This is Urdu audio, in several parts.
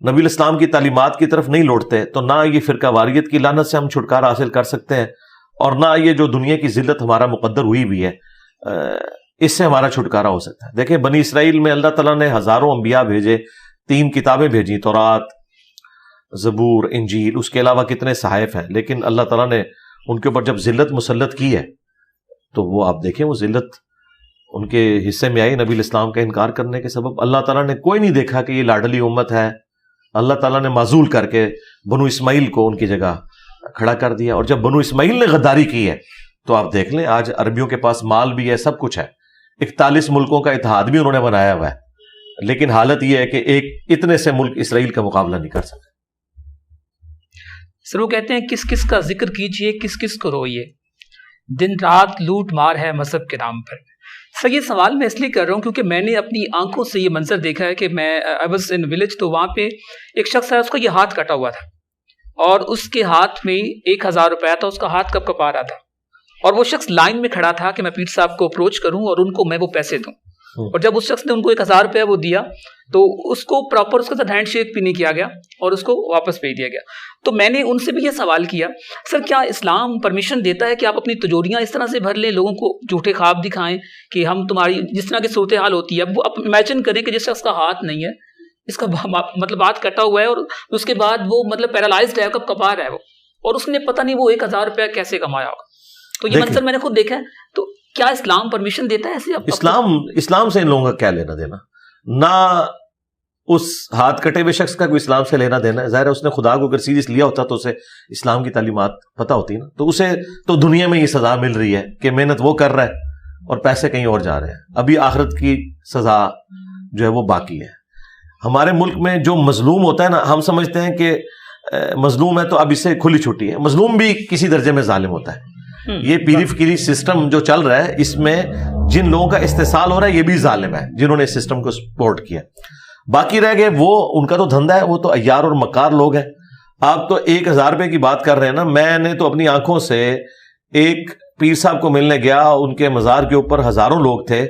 نبی الاسلام کی تعلیمات کی طرف نہیں لوٹتے تو نہ یہ فرقہ واریت کی لعنت سے ہم چھٹکارا حاصل کر سکتے ہیں، اور نہ یہ جو دنیا کی ذلت ہمارا مقدر ہوئی بھی ہے اس سے ہمارا چھٹکارا ہو سکتا ہے۔ دیکھیں بنی اسرائیل میں اللہ تعالیٰ نے ہزاروں انبیاء بھیجے، 3 کتابیں بھیجی، تورات، زبور، انجیل، اس کے علاوہ کتنے صحائف ہیں، لیکن اللہ تعالیٰ نے ان کے اوپر جب ذلت مسلط کی ہے تو وہ آپ دیکھیں وہ ذلت ان کے حصے میں آئی نبی الاسلام کا انکار کرنے کے سبب۔ اللہ تعالیٰ نے کوئی نہیں دیکھا کہ یہ لاڈلی امت ہے، اللہ تعالیٰ نے معزول کر کے بنو اسماعیل کو ان کی جگہ کھڑا کر دیا، اور جب بنو اسماعیل نے غداری کی ہے تو آپ دیکھ لیں آج عربیوں کے پاس مال بھی ہے، سب کچھ ہے، 41 ملکوں کا اتحاد بھی انہوں نے بنایا ہوا ہے، لیکن حالت یہ ہے کہ ایک اتنے سے ملک اسرائیل کا مقابلہ نہیں کر سکتے۔ سر وہ کہتے ہیں کس کس کا ذکر کیجئے، کس کس کو روئیے، دن رات لوٹ مار ہے مذہب کے نام پر۔ سر یہ سوال میں اس لیے کر رہا ہوں کیونکہ میں نے اپنی آنکھوں سے یہ منظر دیکھا ہے کہ میں آئی واز ان ولیج، تو وہاں پہ ایک شخص ہے، اس کا یہ ہاتھ کٹا ہوا تھا اور اس کے ہاتھ میں 1000 روپیہ تھا، اس کا ہاتھ کب کپا رہا تھا، اور وہ شخص لائن میں کھڑا تھا کہ میں پیر صاحب کو اپروچ کروں اور ان کو میں وہ پیسے دوں، اور جب اس شخص نے ان کو 1000 روپیہ وہ دیا تو اس کو پراپر اس کے ساتھ ہینڈ شیک بھی نہیں کیا گیا اور اس کو واپس بھیج دیا گیا۔ تو میں نے ان سے بھی یہ سوال کیا، سر کیا اسلام پرمیشن دیتا ہے کہ آپ اپنی تجوریاں اس طرح سے بھر لیں، لوگوں کو جھوٹے خواب دکھائیں کہ ہم تمہاری جس طرح کی صورتحال ہوتی ہے، اب وہ امیجن کریں کہ جس شخص کا ہاتھ نہیں ہے، اس کا مطلب ہاتھ کٹا ہوا ہے اور اس کے بعد وہ مطلب پیرالائزڈ ہے، کب کپا رہا ہے وہ، اور اس نے پتہ نہیں وہ 1000 روپیہ کیسے کمایا ہوگا۔ تو یہ منظر میں نے خود دیکھا ہے، تو کیا اسلام پرمیشن دیتا ہے ایسے؟ اسلام سے ان لوگوں کا کیا لینا دینا؟ نہ اس ہاتھ کٹے ہوئے شخص کا کوئی اسلام سے لینا دینا ہے، ظاہر ہے اس نے خدا کو اگر سیریس لیا ہوتا تو اسے اسلام کی تعلیمات پتہ ہوتی نا، تو اسے تو دنیا میں یہ سزا مل رہی ہے کہ محنت وہ کر رہا ہے اور پیسے کہیں اور جا رہے ہیں، ابھی آخرت کی سزا جو ہے وہ باقی ہے۔ ہمارے ملک میں جو مظلوم ہوتا ہے نا، ہم سمجھتے ہیں کہ مظلوم ہے تو اب اس سے کھلی چھٹی ہے، مظلوم بھی کسی درجے میں ظالم ہوتا ہے۔ یہ پیری فکیری سسٹم جو چل رہا ہے، اس میں جن لوگوں کا استحصال ہو رہا ہے یہ بھی ظالم ہے جنہوں نے اس سسٹم کو سپورٹ کیا۔ باقی رہ گئے وہ، ان کا تو دھندا ہے، وہ تو عیار اور مکار لوگ ہیں۔ آپ تو 1000 روپے کی بات کر رہے ہیں نا، میں نے تو اپنی آنکھوں سے ایک پیر صاحب کو ملنے گیا، ان کے مزار کے اوپر ہزاروں لوگ تھے،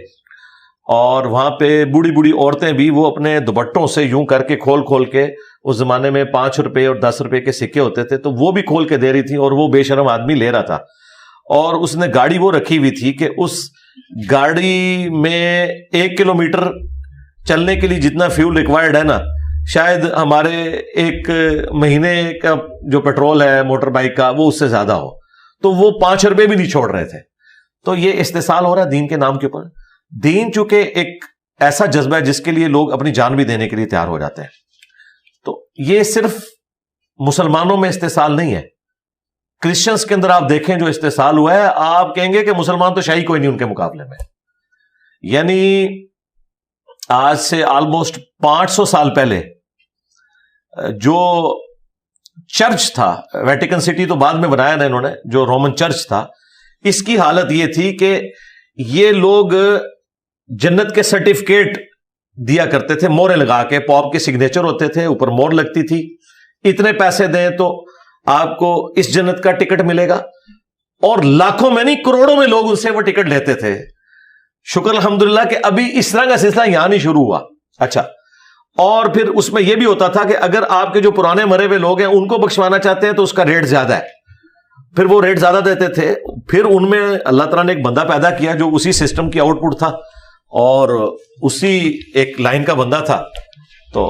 اور وہاں پہ بوڑھی بوڑھی عورتیں بھی وہ اپنے دوپٹوں سے یوں کر کے کھول کے، اس زمانے میں 5 روپے اور 10 روپے کے سکے ہوتے تھے تو وہ بھی کھول کے دے رہی تھی، اور وہ بے شرم آدمی لے رہا تھا، اور اس نے گاڑی وہ رکھی ہوئی تھی کہ اس گاڑی میں 1 کلومیٹر چلنے کے لیے جتنا فیول ریکوائرڈ ہے نا، شاید ہمارے 1 مہینے کا جو پیٹرول ہے موٹر بائک کا وہ اس سے زیادہ ہو، تو وہ 5 روپے بھی نہیں چھوڑ رہے تھے۔ تو یہ استحصال ہو رہا ہے دین کے نام کے اوپر۔ دین چونکہ ایک ایسا جذبہ ہے جس کے لیے لوگ اپنی جان بھی دینے کے لیے تیار ہو جاتے ہیں، تو یہ صرف مسلمانوں میں استحصال نہیں ہے، کرسچنز کے اندر آپ دیکھیں جو استحصال ہوا ہے، آپ کہیں گے کہ مسلمان تو شاہی کوئی نہیں ان کے مقابلے میں۔ یعنی آج سے آلموسٹ 500 سال پہلے جو چرچ تھا، ویٹیکن سٹی تو بعد میں بنایا نا انہوں نے، جو رومن چرچ تھا، اس کی حالت یہ تھی کہ یہ لوگ جنت کے سرٹیفکیٹ دیا کرتے تھے مورے لگا کے، پوپ کے سگنیچر ہوتے تھے، اوپر مور لگتی تھی، اتنے پیسے دیں تو آپ کو اس جنت کا ٹکٹ ملے گا، اور لاکھوں میں نہیں کروڑوں میں لوگ ان سے وہ ٹکٹ لیتے تھے۔ شکر الحمدللہ کہ ابھی اس طرح کا سلسلہ یہاں نہیں شروع ہوا۔ اچھا، اور پھر اس میں یہ بھی ہوتا تھا کہ اگر آپ کے جو پرانے مرے ہوئے لوگ ہیں ان کو بخشوانا چاہتے ہیں تو اس کا ریٹ زیادہ ہے، پھر وہ ریٹ زیادہ دیتے تھے۔ پھر ان میں اللہ تعالیٰ نے ایک بندہ پیدا کیا جو اسی سسٹم کی آؤٹ پٹ تھا اور اسی ایک لائن کا بندہ تھا، تو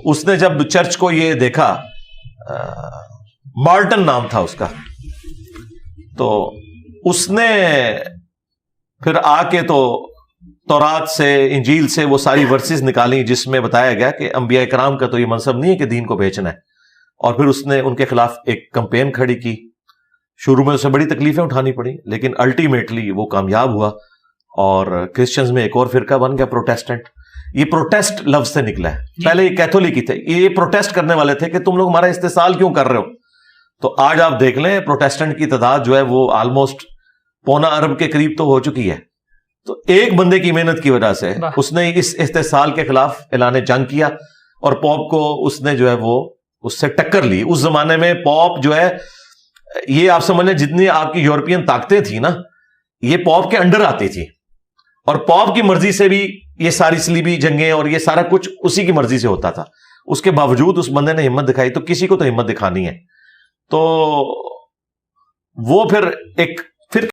اس نے جب چرچ کو یہ دیکھا، مارٹن نام تھا اس کا، تو اس نے پھر آ کے تو تورات سے انجیل سے وہ ساری ورسز نکالی جس میں بتایا گیا کہ انبیاء کرام کا تو یہ منصب نہیں ہے کہ دین کو بیچنا ہے، اور پھر اس نے ان کے خلاف ایک کمپین کھڑی کی۔ شروع میں اسے بڑی تکلیفیں اٹھانی پڑی، لیکن الٹیمیٹلی وہ کامیاب ہوا، اور کرسچنز میں ایک اور فرقہ بن گیا، پروٹیسٹنٹ۔ یہ پروٹیسٹ لفظ سے نکلا ہے، پہلے یہ کیتھولک ہی تھے، یہ پروٹیسٹ کرنے والے تھے کہ تم لوگ ہمارا استحصال کیوں کر رہے ہو۔ تو آج آپ دیکھ لیں پروٹیسٹنٹ کی تعداد جو ہے وہ آلموسٹ 1.25 ارب کے قریب تو ہو چکی ہے۔ تو ایک بندے کی محنت کی وجہ سے اس نے اس استحصال کے خلاف اعلان جنگ کیا، اور پوپ کو اس نے جو ہے وہ اس سے ٹکر لی۔ اس زمانے میں پوپ جو ہے، یہ آپ سمجھ لیں جتنی آپ کی یورپین طاقتیں تھیں نا، یہ پوپ کے انڈر آتی تھی، اور پوپ کی مرضی سے بھی یہ ساری صلیبی جنگیں اور یہ سارا کچھ اسی کی مرضی سے ہوتا تھا۔ اس کے باوجود اس بندے نے ہمت دکھائی، تو کسی کو تو ہمت دکھانی ہے. تو وہ پھر ایک